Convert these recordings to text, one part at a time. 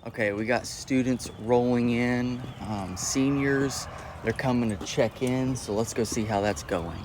Okay, we got students rolling in, seniors. They're coming to check in, so let's go see how that's going.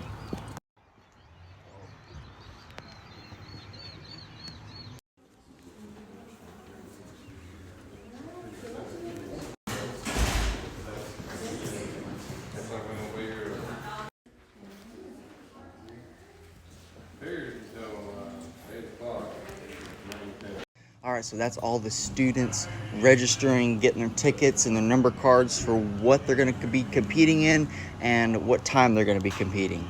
All right, so that's all the students registering, getting their tickets and their number cards for what they're going to be competing in and what time they're going to be competing.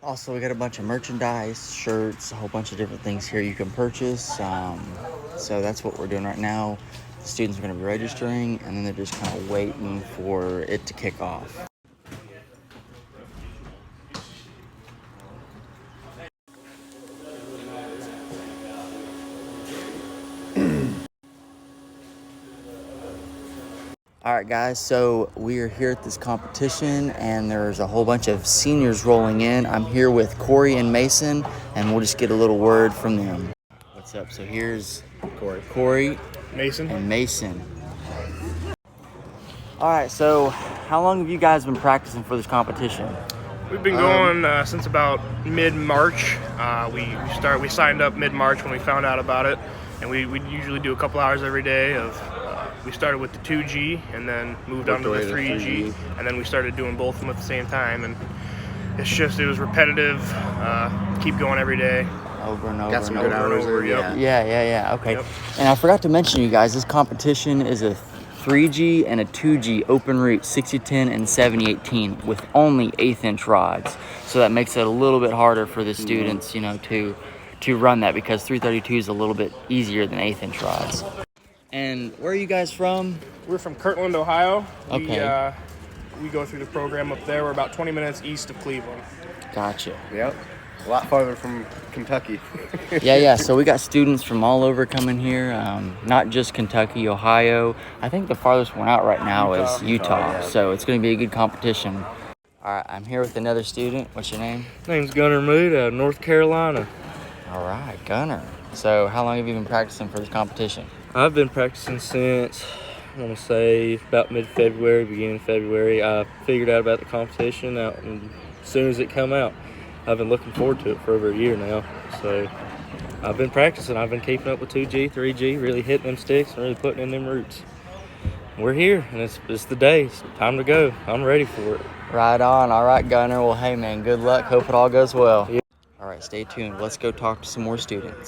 Also, we got a bunch of merchandise, shirts, a whole bunch of different things here you can purchase. So that's what we're doing right now. The students are going to be registering, and then they're just kind of waiting for it to kick off. All right, guys, so we are here at this competition, and there's a whole bunch of seniors rolling in. I'm here with Corey and Mason, and we'll just get a little word from them. What's up? So here's Corey, Mason, and Mason. All right, so how long have you guys been practicing for this competition? we've been going since about mid-March. We signed up mid-March when we found out about it, and we usually do a couple hours every day of. We started with the 2G and then moved on to the 3G, and then we started doing both of them at the same time. And it was repetitive. Keep going every day. Over and over. Got some and good over. hours there. Yeah. Okay. Yep. And I forgot to mention, you guys, this competition is a 3G and a 2G open route 6010 and 7018 with only 1/8-inch rods. So that makes it a little bit harder for the students, to run that, because 332 is a little bit easier than 1/8-inch rods. And where are you guys from? We're from Kirtland, Ohio. Okay. We go through the program up there. We're about 20 minutes east of Cleveland. Gotcha. Yep. A lot farther from Kentucky. Yeah. So we got students from all over coming here, not just Kentucky, Ohio. I think the farthest one out right now is Utah. Yeah. So it's going to be a good competition. All right, I'm here with another student. What's your name? Name's Gunner Mood out of North Carolina. All right, Gunner. So how long have you been practicing for this competition? I've been practicing since, I want to say, about mid-February, beginning of February. I figured out about the competition out as soon as it come out. I've been looking forward to it for over a year now. So I've been practicing. I've been keeping up with 2G, 3G, really hitting them sticks and really putting in them roots. We're here, and it's the day. It's time to go. I'm ready for it. Right on. All right, Gunner. Well, hey, man, good luck. Hope it all goes well. Yeah. All right, stay tuned. Let's go talk to some more students.